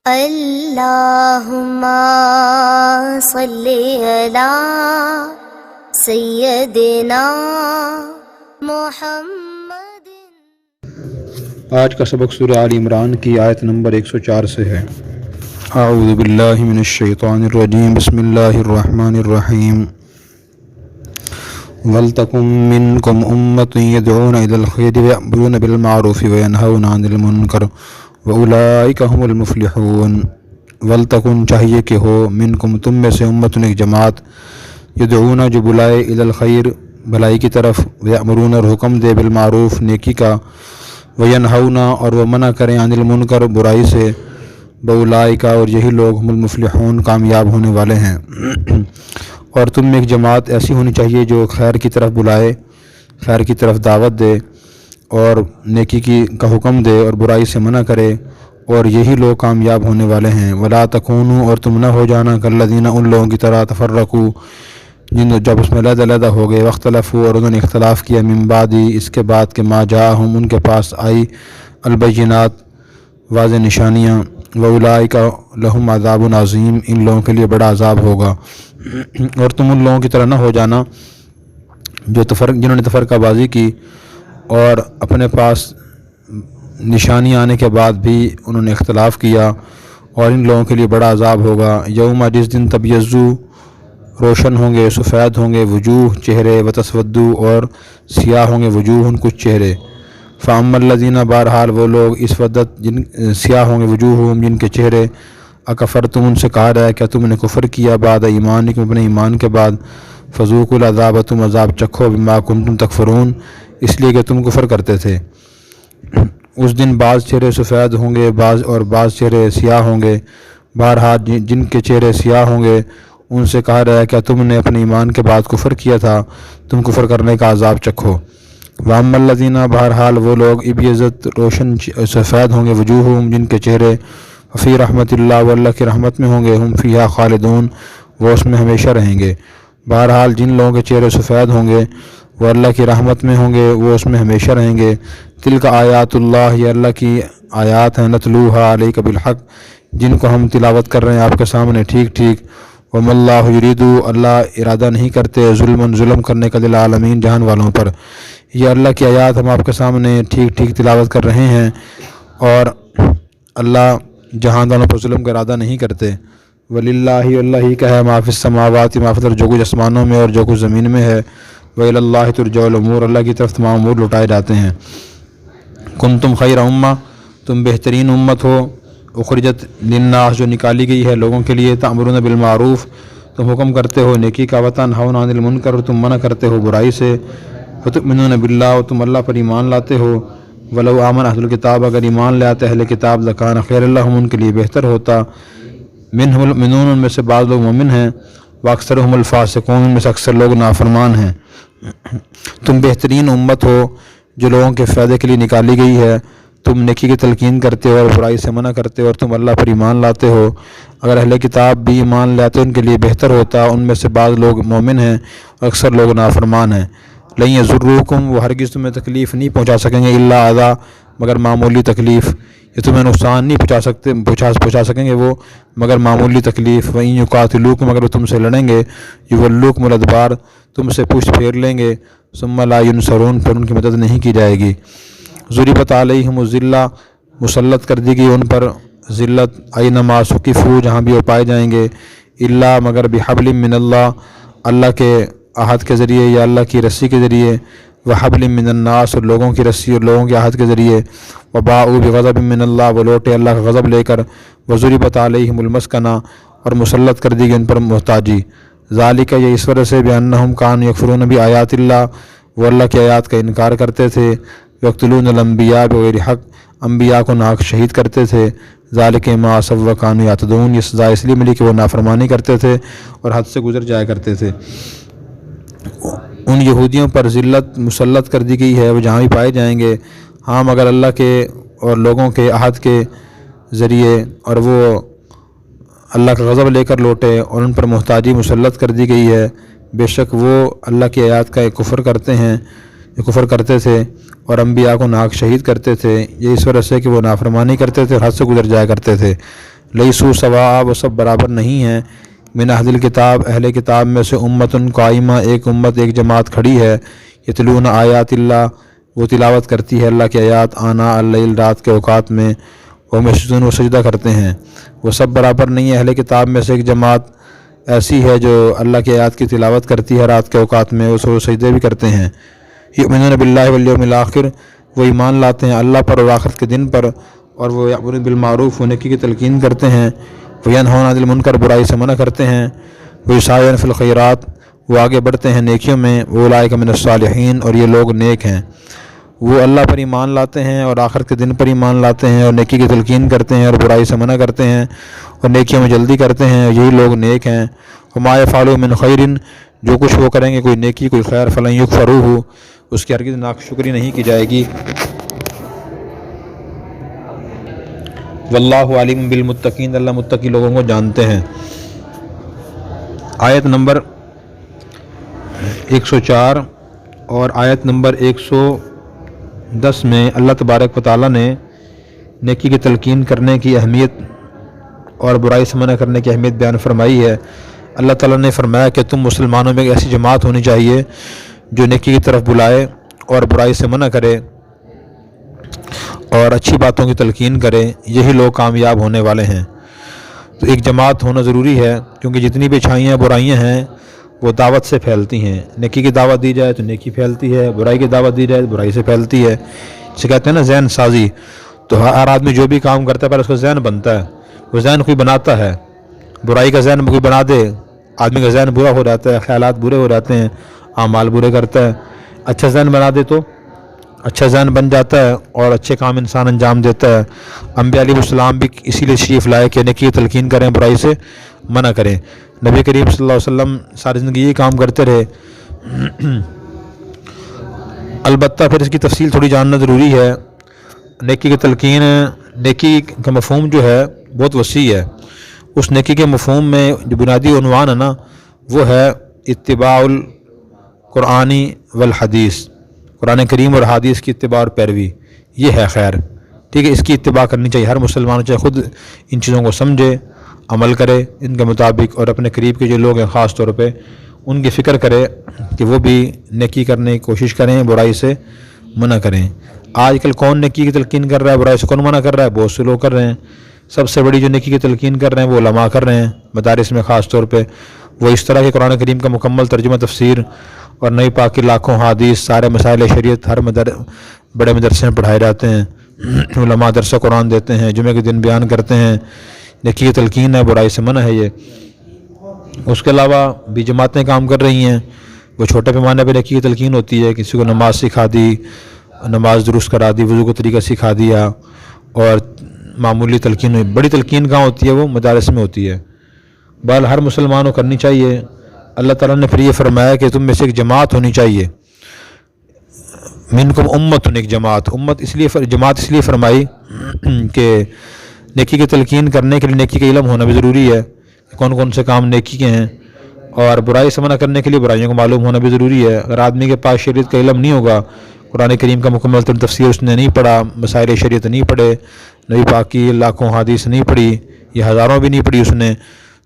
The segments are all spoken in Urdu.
اللہم صلی علی سیدنا محمد۔ آج کا سبق سورہ آل عمران کی آیت نمبر 104 سے ہے۔ اعوذ باللہ من الشیطان الرجیم، بسم اللہ الرحمن الرحیم۔ وَلْتَكُن مِّنكُمْ أُمَّةٌ يَدْعُونَ إِلَى الْخَيْرِ وَيَأْمُرُونَ بِالْمَعْرُوفِ وَيَنْهَوْنَ عَنِ الْمُنكَرِ وَأُولَٰئِكَ هُمُ الْمُفْلِحُونَ۔ وَلْتَكُن چاہیے کہ ہو، منکم تم میں سے، امتن ایک جماعت، یدعون جو بلائے، الی الخیر بھلائی کی طرف، ویأمرون اور حکم دے، بالمعروف نیکی کا، وینہون اور وہ منع کریں، عن المنکر برائی سے، بأولئک اور یہی لوگ، ہم المفلحون کامیاب ہونے والے ہیں۔ اور تم میں ایک جماعت ایسی ہونی چاہیے جو خیر کی طرف بلائے، خیر کی طرف دعوت دے اور نیکی کا حکم دے اور برائی سے منع کرے، اور یہی لوگ کامیاب ہونے والے ہیں۔ ولا تکونوا اور تم نہ ہو جانا، کالذین ان لوگوں کی طرح، تفرقوا جب اس میں علیحدہ ہو گئے، واختلفوا اور انہوں نے اختلاف کیا، من بعد اس کے بعد کہ ما جاءہم ان کے پاس آئی، البینات واضح نشانیاں، واولئک لہم عذاب عظیم ان لوگوں کے لیے بڑا عذاب ہوگا۔ اور تم ان لوگوں کی طرح نہ ہو جانا جنہوں نے تفرقہ بازی کی اور اپنے پاس نشانیاں آنے کے بعد بھی انہوں نے اختلاف کیا، اور ان لوگوں کے لیے بڑا عذاب ہوگا۔ یوم جس دن تبیضوا روشن ہوں گے، سفید ہوں گے وجوہ چہرے، وتسودوا اور سیاہ ہوں گے وجوہ کچھ چہرے۔ فاما الذین بہرحال وہ لوگ، اسودت سیاہ ہوں گے وجوہہم جن کے چہرے، اکفرتم ان سے کہا رہا ہے کیا تم نے کفر کیا، بعد ایمانکم اپنے ایمان کے بعد، فذوقوا العذاب تم عذاب چکھو، بما کنتم تکفرون اس لیے کہ تم کفر کرتے تھے۔ اس دن بعض چہرے سفید ہوں گے بعض چہرے سیاہ ہوں گے، بہرحال جن کے چہرے سیاہ ہوں گے ان سے کہا رہا ہے کیا تم نے اپنے ایمان کے بعد کفر کیا تھا، تم کفر کرنے کا عذاب چکھو۔ واما الذین بہرحال وہ لوگ، ابیضت روشن سفید ہوں گے وجوہہم جن کے چہرے، فی رحمت اللہ وہ اللہ کی رحمت میں ہوں گے، ہم فیہا خالدون وہ اس میں ہمیشہ رہیں گے۔ بہرحال جن لوگوں کے چہرے سفید ہوں گے وہ اللہ کی رحمت میں ہوں گے، وہ اس میں ہمیشہ رہیں گے۔ تلک آیات اللہ یہ اللہ کی آیات ہیں، نتلوہا علیک بالحق جن کو ہم تلاوت کر رہے ہیں آپ کے سامنے ٹھیک ٹھیک۔ وما اللہ یرید اللہ ارادہ نہیں کرتے، ظلم کرنے کا للعالمین جہان والوں پر۔ یہ اللہ کی آیات ہم آپ کے سامنے ٹھیک ٹھیک تلاوت کر رہے ہیں، اور اللہ جہان والوں پر ظلم کا ارادہ نہیں کرتے۔ وللہ اللہ ہی کا ہے، ما فی السماوات ما فی الارض جو کچھ آسمانوں میں اور جو کچھ زمین میں ہے، وإلی اللہ ترجع الامور اللہ کی طرف تمام امور لوٹائے جاتے ہیں۔ کنتم خیر امہ تم بہترین امت ہو، اخرجت للناس جو نکالی گئی ہے لوگوں کے لیے، تأمرون بالمعروف تم حکم کرتے ہو نیکی کا، وتنہون عن المنکر اور تم منع کرتے ہو برائی سے، وتؤمنون باللہ اور تم اللہ پر ایمان لاتے ہو، ولو آمن اہل الکتاب اگر ایمان لے آتے اہل کتاب، لکان خیر لہم ان کے لیے بہتر ہوتا، منہم المؤمنون ان میں سے بعض لوگ مومن ہیں، واکثرہم الفاسقون ان میں سے اکثر لوگ نافرمان ہیں۔ تم بہترین امت ہو جو لوگوں کے فائدے کے لیے نکالی گئی ہے، تم نیکی کی تلقین کرتے ہو اور برائی سے منع کرتے ہو، اور تم اللہ پر ایمان لاتے ہو۔ اگر اہل کتاب بھی ایمان لاتے ان کے لیے بہتر ہوتا، ان میں سے بعض لوگ مومن ہیں اور اکثر لوگ نافرمان ہیں۔ لن یضروکم وہ ہرگز تمہیں تکلیف نہیں پہنچا سکیں گے، الا اذی مگر معمولی تکلیف، یہ تمہیں نقصان نہیں پہنچا سکیں گے وہ مگر معمولی تکلیف۔ وَإِن یقاتلوکم اگر وہ تم سے لڑیں گے، یولوکم الادبار تم سے پشت پھیر لیں گے، ثم لا ینصرون پھر ان کی مدد نہیں کی جائے گی۔ ضربت علیہم الذلہ مسلط کر دی گئی ان پر ذلت، اینما ثقفوا جہاں بھی وہ پائے جائیں گے، الا مگر بحبل من اللہ اللہ کے عہد کے ذریعے یا اللہ کی رسی کے ذریعے، وحبل من الناس اور لوگوں کی رسی اور لوگوں کے عہد کے ذریعے، وباؤوا بغضب من اللہ وہ لوٹے اللہ کا غضب لے کر، وضربت علیہم المسکنہ اور مسلط کر دی گئی ان پر محتاجی، ذالک یہ اس وجہ سے بانہم کانوا یکفرون بآیات اللہ وہ اللہ کی آیات کا انکار کرتے تھے، یقتلون الانبیاء بغیر حق انبیاء کو ناحق شہید کرتے تھے، ذالک ما عصوا وکانوا یعتدون یہ سزا اس لیے ملی کہ وہ نافرمانی کرتے تھے اور حد سے گزر جایا کرتے تھے۔ ان یہودیوں پر ذلت مسلط کر دی گئی ہے، وہ جہاں بھی پائے جائیں گے، ہاں مگر اللہ کے اور لوگوں کے عہد کے ذریعے، اور وہ اللہ کا غضب لے کر لوٹے اور ان پر محتاجی مسلط کر دی گئی ہے، بے شک وہ اللہ کی آیات کا کفر کرتے تھے اور انبیاء کو ناحق شہید کرتے تھے، یہ اس وجہ سے کہ وہ نافرمانی کرتے تھے اور حد سے گزر جایا کرتے تھے۔ لیسو سوا، وہ سب برابر نہیں ہیں، من اہل کتاب، اہل کتاب میں سے امتن قائمہ، ایک امت، ایک جماعت کھڑی ہے، یتلون آیات اللہ، وہ تلاوت کرتی ہے اللہ کی آیات، آنا اللیل، رات کے اوقات میں، وہ مسجدون، وہ سجدہ کرتے ہیں۔ وہ سب برابر نہیں ہے، اہل کتاب میں سے ایک جماعت ایسی ہے جو اللہ کی آیات کی تلاوت کرتی ہے رات کے اوقات میں، وہ سجدے بھی کرتے ہیں۔ یؤمنون باللہ والیوم الآخر، وہ ایمان لاتے ہیں اللہ پر اور آخرت کے دن پر، اور وہ یأمرون بالمعروف، وہ نیکی کی تلقین کرتے ہیں، وینہون عن المنکر، برائی سے منع کرتے ہیں، ویسعون فی الخیرات، وہ آگے بڑھتے ہیں نیکیوں میں، اولئک من الصالحین، اور یہ لوگ نیک ہیں۔ وہ اللہ پر ایمان لاتے ہیں اور آخرت کے دن پر ایمان لاتے ہیں، اور نیکی کی تلقین کرتے ہیں اور برائی سے منع کرتے ہیں اور نیکیوں میں جلدی کرتے ہیں، یہی لوگ نیک ہیں۔ وما یفعلوا من خیر، جو کچھ وہ کریں گے کوئی نیکی کوئی خیر، فلن یکفروہ، اس کی ہرگز ناشکری نہیں کی جائے گی۔ واللہ علیم بالمتقین، اللہ متقی لوگوں کو جانتے ہیں۔ آیت نمبر 104 اور آیت نمبر 110 میں اللہ تبارک و تعالیٰ نے نیکی کی تلقین کرنے کی اہمیت اور برائی سے منع کرنے کی اہمیت بیان فرمائی ہے۔ اللہ تعالیٰ نے فرمایا کہ تم مسلمانوں میں ایک ایسی جماعت ہونی چاہیے جو نیکی کی طرف بلائے اور برائی سے منع کرے اور اچھی باتوں کی تلقین کرے، یہی لوگ کامیاب ہونے والے ہیں۔ تو ایک جماعت ہونا ضروری ہے، کیونکہ جتنی بھی اچھائیاں برائیاں ہیں وہ دعوت سے پھیلتی ہیں۔ نیکی کی دعوت دی جائے تو نیکی پھیلتی ہے، برائی کی دعوت دی جائے تو برائی سے پھیلتی ہے۔ اسے کہتے ہیں نا ذہن سازی۔ تو ہر آدمی جو بھی کام کرتا ہے پہلے اس کا ذہن بنتا ہے، وہ ذہن کوئی بناتا ہے، برائی کا ذہن کوئی بنا دے، آدمی کا ذہن برا ہو جاتا ہے، خیالات برے ہو جاتے ہیں، اعمال برے کرتا ہے۔ اچھا ذہن بنا دے تو اچھا ذہن بن جاتا ہے اور اچھے کام انسان انجام دیتا ہے۔ انبیاء علیہ السلام بھی اسی لیے تشریف لائے کہ نیکی کی تلقین کریں، برائی سے منع کریں۔ نبی کریم صلی اللہ علیہ وسلم ساری زندگی یہ کام کرتے رہے۔ البتہ پھر اس کی تفصیل تھوڑی جاننا ضروری ہے۔ نیکی کی تلقین، نیکی کا مفہوم جو ہے بہت وسیع ہے۔ اس نیکی کے مفہوم میں جو بنیادی عنوان ہے نا، وہ ہے اتباع القرآنی والحدیث، قرآن کریم اور حدیث کی اتباع اور پیروی، یہ ہے خیر۔ ٹھیک ہے، اس کی اتباع کرنی چاہیے ہر مسلمان، چاہے خود ان چیزوں کو سمجھے، عمل کرے ان کے مطابق، اور اپنے قریب کے جو لوگ ہیں خاص طور پہ ان کی فکر کرے کہ وہ بھی نیکی کرنے کی کوشش کریں، برائی سے منع کریں۔ آج کل کون نیکی کی تلقین کر رہا ہے، برائی سے کون منع کر رہا ہے؟ بہت سے لوگ کر رہے ہیں۔ سب سے بڑی جو نیکی کی تلقین کر رہے ہیں وہ علماء کر رہے ہیں، مدارس میں خاص طور پہ۔ وہ اس طرح کے قرآن کریم کا مکمل ترجمہ، تفسیر اور نئی پاک کی لاکھوں حدیث، سارے مسائل شریعت ہر بڑے مدرسے میں پڑھائے جاتے ہیں۔ علماء درس قرآن دیتے ہیں، جمعہ کے دن بیان کرتے ہیں۔ نیکی کی تلقین ہے، برائی سے منع ہے یہ۔ اس کے علاوہ بھی جماعتیں کام کر رہی ہیں، وہ چھوٹے پیمانے پہ نیکی کی تلقین ہوتی ہے، کسی کو نماز سکھا دی، نماز درست کرا دی، وضو کا طریقہ سکھا دیا، اور معمولی تلقین ہوئی۔ بڑی تلقین کہاں ہوتی ہے؟ وہ مدارس میں ہوتی ہے۔ بہرحال ہر مسلمان کو کرنی چاہیے۔ اللہ تعالیٰ نے پھر یہ فرمایا کہ تم میں سے ایک جماعت ہونی چاہیے، منکم امت، ایک جماعت۔ جماعت اس لیے فرمائی کہ نیکی کی تلقین کرنے کے لیے نیکی کا علم ہونا بھی ضروری ہے، کون کون سے کام نیکی کے ہیں، اور برائی سے منع کرنے کے لیے برائیوں کو معلوم ہونا بھی ضروری ہے۔ اگر آدمی کے پاس شریعت کا علم نہیں ہوگا، قرآن کریم کا مکمل تفسیر اس نے نہیں پڑھا، مسائل شریعت نہیں پڑھے، نبی پاک کی لاکھوں حدیث نہیں پڑھی، یہ ہزاروں بھی نہیں پڑھی اس نے،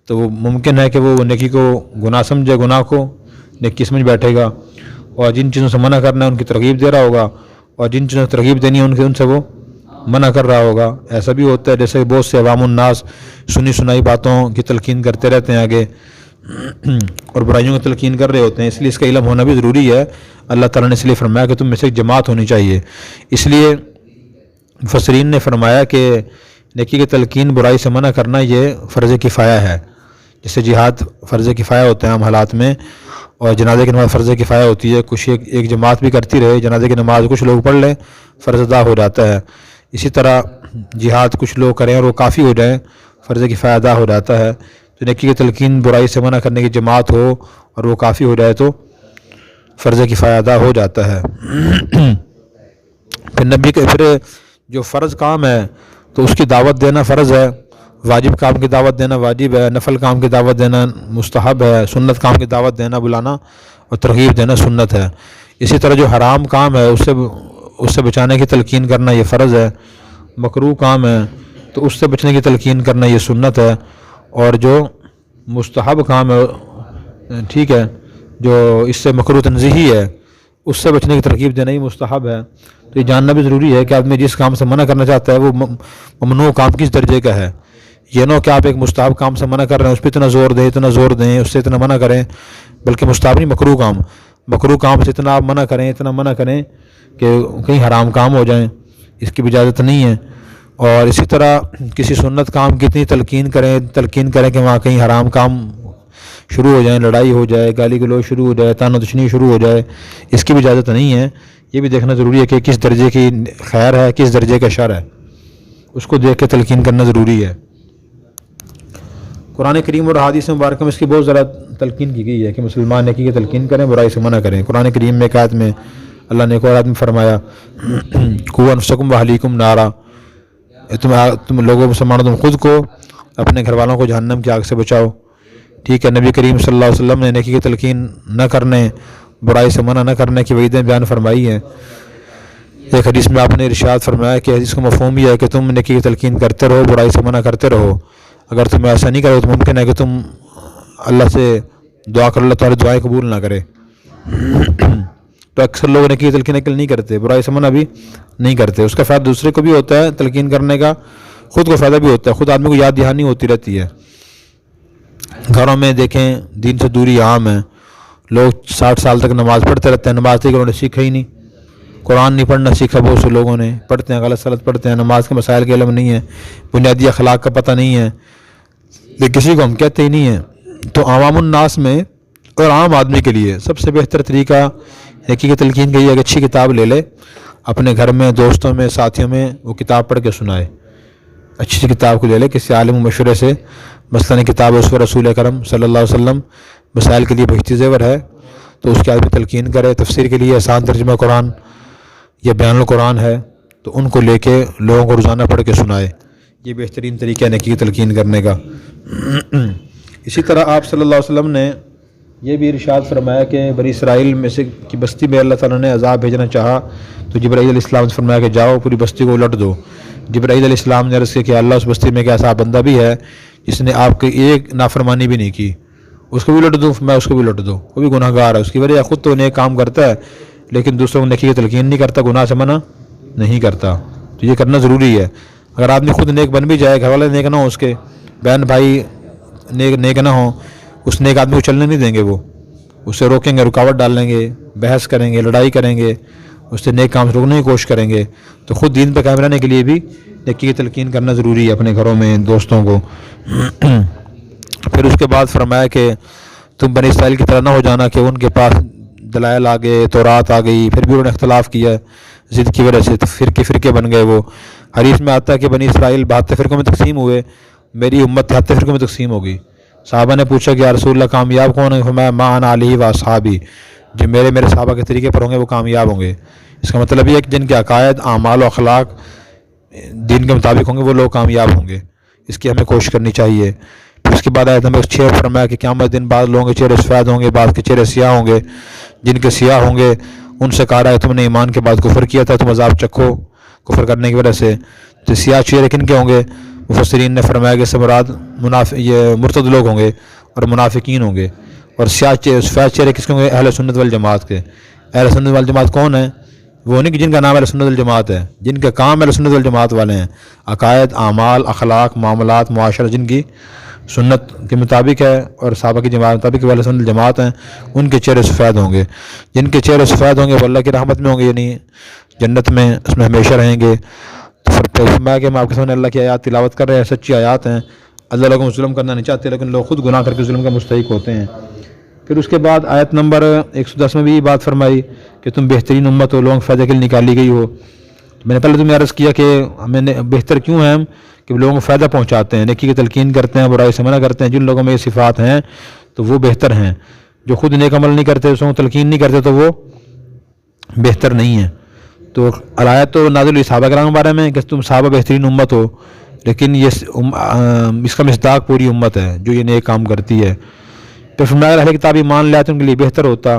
تو وہ ممکن ہے کہ وہ نیکی کو گناہ سمجھے، گناہ کو نیکی سمجھ بیٹھے گا، اور جن چیزوں سے منع کرنا ہے ان کی ترغیب دے رہا ہوگا، اور جن چیزوں سے ترغیب دینی ہے ان سے وہ منع کر رہا ہوگا۔ ایسا بھی ہوتا ہے جیسے کہ بہت سے عوام الناس سنی سنائی باتوں کی تلقین کرتے رہتے ہیں آگے، اور برائیوں کی تلقین کر رہے ہوتے ہیں۔ اس لیے اس کا علم ہونا بھی ضروری ہے۔ اللہ تعالیٰ نے اس لیے فرمایا کہ تم میں سے ایک جماعت ہونی چاہیے۔ اس لیے مفسرین نے فرمایا کہ نیکی کی تلقین، برائی سے منع کرنا یہ فرض کفایہ ہے۔ جیسے جہاد فرض کفایہ ہوتے ہیں عام حالات میں، اور جنازے کی نماز فرض کفایہ ہوتی ہے، کچھ ایک جماعت بھی کرتی رہے، جنازے کی نماز کچھ لوگ پڑھ لیں، فرض ادا ہو جاتا ہے۔ اسی طرح جہاد کچھ لوگ کریں اور وہ کافی ہو جائیں، فرض کفایہ ادا ہو جاتا ہے۔ تو نیکی کی تلقین، برائی سے منع کرنے کی جماعت ہو اور وہ کافی ہو جائے تو فرض کفایہ ادا ہو جاتا ہے۔ پھر جو فرض کام ہے تو اس کی دعوت دینا فرض ہے، واجب کام کی دعوت دینا واجب ہے، نفل کام کی دعوت دینا مستحب ہے، سنت کام کی دعوت دینا، بلانا اور ترغیب دینا سنت ہے۔ اسی طرح جو حرام کام ہے اس سے بچانے کی تلقین کرنا یہ فرض ہے۔ مکروہ کام ہے تو اس سے بچنے کی تلقین کرنا یہ سنت ہے، اور جو مستحب کام ہے ٹھیک ہے، جو اس سے مکروہ تنزیہی ہے اس سے بچنے کی ترغیب دینا ہی مستحب ہے۔ تو یہ جاننا بھی ضروری ہے کہ آدمی جس کام سے منع کرنا چاہتا ہے وہ ممنوع کام کس درجے کا ہے۔ یہ نہ کہ آپ ایک مستحب کام سے منع کر رہے ہیں اس پہ اتنا زور دیں اس سے اتنا منع کریں، بلکہ مستحب نہیں، مکروہ کام سے اتنا آپ منع کریں کہ کہیں حرام کام ہو جائیں، اس کی بھی اجازت نہیں ہے۔ اور اسی طرح کسی سنت کام کی اتنی تلقین کریں کہ وہاں کہیں حرام کام شروع ہو جائیں، لڑائی ہو جائے، گالی گلوچ شروع ہو جائے، تان و تشنی شروع ہو جائے، اس کی بھی اجازت نہیں ہے۔ یہ بھی دیکھنا ضروری ہے کہ کس درجے کی خیر ہے، کس درجے کا شر ہے، اس کو دیکھ کے تلقین کرنا ضروری ہے۔ قرآن کریم اور حدیث مبارکہ میں اس کی بہت زیادہ تلقین کی گئی ہے کہ مسلمان نیکی کی تلقین کریں، برائی سے منع کریں۔ قرآن کریم میں ایک آیت میں اللہ نے ایک اور آیت میں فرمایا قوا انفسکم واہلیکم نارا، تم لوگوں مسلمانوں تم خود کو اپنے گھر والوں کو جہنم کی آگ سے بچاؤ، ٹھیک ہے۔ نبی کریم صلی اللہ علیہ وسلم نے نیکی کی تلقین نہ کرنے، برائی سے منع نہ کرنے کی وعیدیں بیان فرمائی ہیں۔ ایک حدیث میں آپ نے ارشاد فرمایا کہ حدیث کا مفہوم یہ ہے کہ تم نیکی کی تلقین کرتے رہو، برائی سے منع کرتے رہو۔ اگر تم ایسا نہیں کرو تو ممکن ہے کہ تم اللہ سے دعا کر، اللہ تمہاری دعائیں قبول نہ کرے۔ تو اکثر لوگ نیکی کی تلقین نہیں کرتے، برائی سے منع بھی نہیں کرتے۔ اس کا فائدہ دوسرے کو بھی ہوتا ہے تلقین کرنے کا، خود کو فائدہ بھی ہوتا ہے، خود آدمی کو یاد دہانی ہوتی رہتی ہے۔ گھروں میں دیکھیں دین سے دوری عام ہے، لوگ 60 سال تک نماز پڑھتے رہتے ہیں، نماز تک انہوں نے سیکھا ہی نہیں، قرآن نہیں پڑھنا سیکھا، بہت سے لوگوں نے پڑھتے ہیں، غلط سلط پڑھتے ہیں، نماز کے مسائل کے علم نہیں ہے، بنیادی اخلاق کا پتہ نہیں ہے، لیکن کسی کو ہم کہتے ہی نہیں ہیں۔ تو عوام الناس میں اور عام آدمی کے لیے سب سے بہتر طریقہ نیکی کی تلقین کا یہ ہے کہ اچھی کتاب لے لے، اپنے گھر میں، دوستوں میں، ساتھیوں میں وہ کتاب پڑھ کے سنائے۔ اچھی سی کتاب کو لے لے کسی عالم و مشورے سے، مثلاً کتاب اس رسول اکرم صلی اللہ علیہ وسلم مسائل کے لیے بہتری زیور ہے تو اس کے آدمی تلقین کرے۔ تفسیر کے لیے آسان ترجمہ قرآن یا بیان القرآن ہے تو ان کو لے کے لوگوں کو روزانہ پڑھ کے سنائے، یہ بہترین طریقہ ہے نیکی کی تلقین کرنے کا۔ اسی طرح آپ صلی اللہ علیہ وسلم نے یہ بھی ارشاد فرمایا کہ بنی اسرائیل میں سے کی بستی میں اللہ تعالیٰ نے عذاب بھیجنا چاہا تو جبرائیل علیہ السلام سے فرمایا کہ جاؤ پوری بستی کو الٹ دو۔ جبرائیل علیہ السلام نے عرض کیا کہ اللہ اس بستی میں ایک ایسا بندہ بھی ہے جس نے آپ کی ایک نافرمانی بھی نہیں کی، اس کو بھی لٹ دوں، میں اس کو بھی لٹ دوں، وہ بھی گناہ گار ہے، اس کی وجہ خود تو نیک کام کرتا ہے لیکن دوسروں کو نیکی کی تلقین نہیں کرتا، گناہ سے منع نہیں کرتا۔ تو یہ کرنا ضروری ہے۔ اگر آدمی خود نیک بن بھی جائے، گھر والے نیک نہ ہوں، اس کے بہن بھائی نیک نہ ہوں، اس نیک آدمی کو چلنے نہیں دیں گے، وہ اسے روکیں گے، رکاوٹ ڈالیں گے، بحث کریں گے، لڑائی کریں گے، اس سے نیک کام سے روکنے کی کوشش کریں گے۔ تو خود دین پہ قائم رہنے کے لیے بھی نیکی کی تلقین کرنا ضروری ہے اپنے گھروں میں، دوستوں کو۔ پھر اس کے بعد فرمایا کہ تم بنی اسرائیل کی طرح نہ ہو جانا کہ ان کے پاس دلائل آ گئے، تورات آ گئی، پھر بھی انہوں نے اختلاف کیا ضد کی وجہ سے، تو فرقے بن گئے۔ وہ حدیث میں آتا ہے کہ بنی اسرائیل 72 فرقوں میں تقسیم ہوئے، میری امت 73 فرقوں میں تقسیم ہو گئی۔ صحابہ نے پوچھا کہ یا رسول اللہ کامیاب کون ہے؟ فرمایا ما انا علیہ و اصحابی، جو میرے صحابہ کے طریقے پر ہوں گے وہ کامیاب ہوں گے۔ اس کا مطلب یہ ہے کہ جن کے عقائد، اعمال و اخلاق دین کے مطابق ہوں گے وہ لوگ کامیاب ہوں گے، اس کی ہمیں کوشش کرنی چاہیے۔ پھر اس کے بعد آیت نمبر 6 فرمایا کہ قیامت دن بعض لوگوں کے چہرے سفید ہوں گے، بعض کے چہرے سیاہ ہوں گے، جن کے سیاہ ہوں گے ان سے کہا رہا ہے تم نے ایمان کے بعد کفر کیا تھا، تم عذاب چکھو کفر کرنے کی وجہ سے۔ تو سیاہ چہرے کن کے ہوں گے؟ مفسرین نے فرمایا کہ مراد یہ مرتد لوگ ہوں گے اور منافقین ہوں گے۔ اور سفید چہرے کس کے ہوں گے؟ اہل سنت والجماعت کے۔ اہل سنت والجماعت کون ہیں؟ وہ نہیں کہ جن کا نام اہل سنت والجماعت ہے، جن کے کام اہل سنت والجماعت والے ہیں، عقائد، اعمال، اخلاق، معاملات، معاشرہ جن کی سنت کے مطابق ہے اور صحابہ کی جماعت کے مطابق وہ اہل سنت والجماعت ہیں، ان کے چہرے سفید ہوں گے۔ جن کے چہرے سفید ہوں گے وہ اللہ کی رحمت میں ہوں گے، یعنی جنت میں، اس میں ہمیشہ رہیں گے۔ تو فرمایا کہ ہم آپ کے سامنے اللہ کی آیات تلاوت کر رہے ہیں، سچی آیات ہیں، اللہ لوگوں کو ظلم کرنا نہیں چاہتے لیکن لوگ خود گناہ کر کے ظلم کا مستحق ہوتے ہیں۔ پھر اس کے بعد آیت نمبر 110 میں بھی یہ بات فرمائی کہ تم بہترین امت ہو، لوگوں کے فائدے کے لیے نکالی گئی ہو۔ میں نے پہلے تمہیں عرض کیا کہ ہمیں بہتر کیوں ہیں ہم، کہ لوگوں کو فائدہ پہنچاتے ہیں، نیکی کی تلقین کرتے ہیں، برائی سے منع کرتے ہیں۔ جن لوگوں میں یہ صفات ہیں تو وہ بہتر ہیں، جو خود نیک عمل نہیں کرتے، دوسروں کو تلقین نہیں کرتے تو وہ بہتر نہیں ہیں۔ تو آیت تو نازل ہوئی صحابہ کرام کے بارے میں کہ تم صحابہ بہترین امت ہو، لیکن یہ اس کا مصداق پوری امت ہے جو یہ نیک کام کرتی ہے۔ پھر فرمایا اہل کتاب ایمان لائے تو ان کے لیے بہتر ہوتا،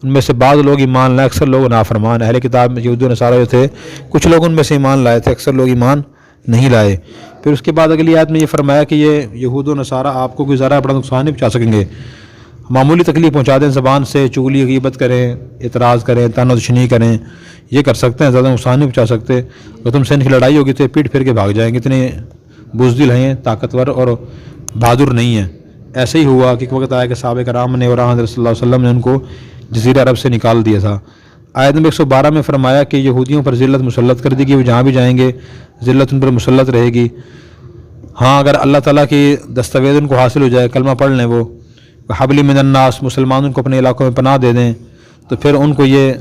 ان میں سے بعض لوگ ایمان لائے، اکثر لوگ نافرمان۔ اہل کتاب میں یہود و نصارہ جو تھے، کچھ لوگ ان میں سے ایمان لائے تھے، اکثر لوگ ایمان نہیں لائے۔ پھر اس کے بعد اگلی آیت میں یہ فرمایا کہ یہ یہود و نصارہ آپ کو کوئی ذرا بڑا نقصان نہیں پہنچا سکیں گے، معمولی تکلیف پہنچا دیں، زبان سے چغلی غیبت کریں، اعتراض کریں، طعن و تشنیع کریں، یہ کر سکتے ہیں، زیادہ نقصان نہیں پہنچا سکتے۔ اگر تم سے ان کی لڑائی ہوگی تو یہ پیٹ پھیر کے بھاگ جائیں گے، اتنے بزدل ہیں، طاقتور اور بہادر نہیں ہیں۔ ایسے ہی ہوا کہ ایک وقت آیا کہ صحابہ کرام نے اور حضرت صلی اللہ علیہ وسلم نے ان کو جزیرہ عرب سے نکال دیا تھا۔ آیت نمبر 112 میں فرمایا کہ یہودیوں پر ذلت مسلط کر دی گئی، وہ جہاں بھی جائیں گے ذلت ان پر مسلط رہے گی۔ ہاں اگر اللہ تعالیٰ کی دستاویز ان کو حاصل ہو جائے، کلمہ پڑھ لیں، وہ حبل من الناس، مسلمان ان کو اپنے علاقوں میں پناہ دے دیں، تو پھر ان کو یہ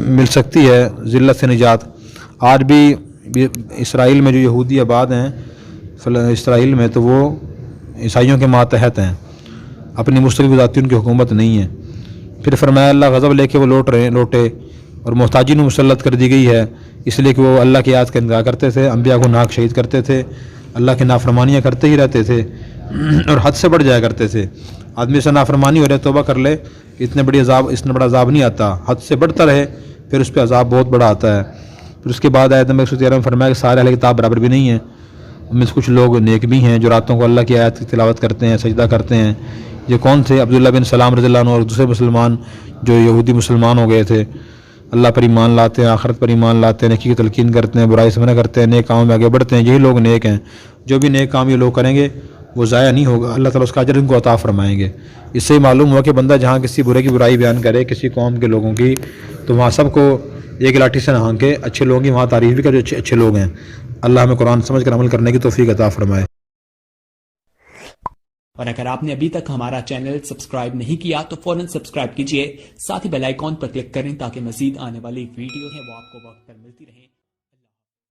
مل سکتی ہے ذلت سے نجات۔ آج بھی اسرائیل میں جو یہودی آباد ہیں اسرائیل میں، تو وہ عیسائیوں کے ماتحت ہیں، اپنی مستقل ذاتی ان کی حکومت نہیں ہے۔ پھر فرمایا اللہ غضب لے کے وہ لوٹے اور محتاجین کو مسلط کر دی گئی ہے، اس لیے کہ وہ اللہ کی آیات کا انکار کرتے تھے، انبیاء کو ناک شہید کرتے تھے، اللہ کی نافرمانیاں کرتے ہی رہتے تھے اور حد سے بڑھ جایا کرتے تھے۔ آدمی سے نافرمانی ہو رہے توبہ کر لے، اتنا بڑا عذاب نہیں آتا، حد سے بڑھتا رہے پھر اس پہ عذاب بہت بڑا آتا ہے۔ پھر اس کے بعد آیت نمبر 113 میں فرمایا کہ سارے اہل کتاب برابر بھی نہیں ہیں، ان میں سے کچھ لوگ نیک بھی ہیں جو راتوں کو اللہ کی آیات کی تلاوت کرتے ہیں، سجدہ کرتے ہیں۔ یہ کون تھے؟ عبداللہ بن سلام رضی اللہ عنہ اور دوسرے مسلمان جو یہودی مسلمان ہو گئے تھے، اللہ پر ایمان لاتے ہیں، آخرت پر ایمان لاتے ہیں، نیکی کی تلقین کرتے ہیں، برائی سے منع کرتے ہیں، نیک کاموں میں آگے بڑھتے ہیں، یہی لوگ نیک ہیں۔ جو بھی نیک کام یہ لوگ کریں گے وہ ضائع نہیں ہوگا، اللہ تعالیٰ اس کا اجر ان کو عطا فرمائیں گے۔ اس سے معلوم ہوا کہ بندہ جہاں کسی برے کی برائی بیان کرے کسی قوم کے لوگوں کی، تو وہاں سب کو ایک لاٹھی سے نہ ہانکے، اچھے لوگوں کی وہاں تعریف بھی کرے جو اچھے لوگ ہیں۔ اللہ ہمیں قرآن سمجھ کر عمل کرنے کی توفیق عطا فرمائے۔ اور اگر آپ نے ابھی تک ہمارا چینل سبسکرائب نہیں کیا تو فوراً سبسکرائب کیجئے، ساتھ ہی بیل آئیکن پر کلک کریں تاکہ مزید آنے والی ویڈیو ہے وہ آپ کو وقت پر ملتی رہیں۔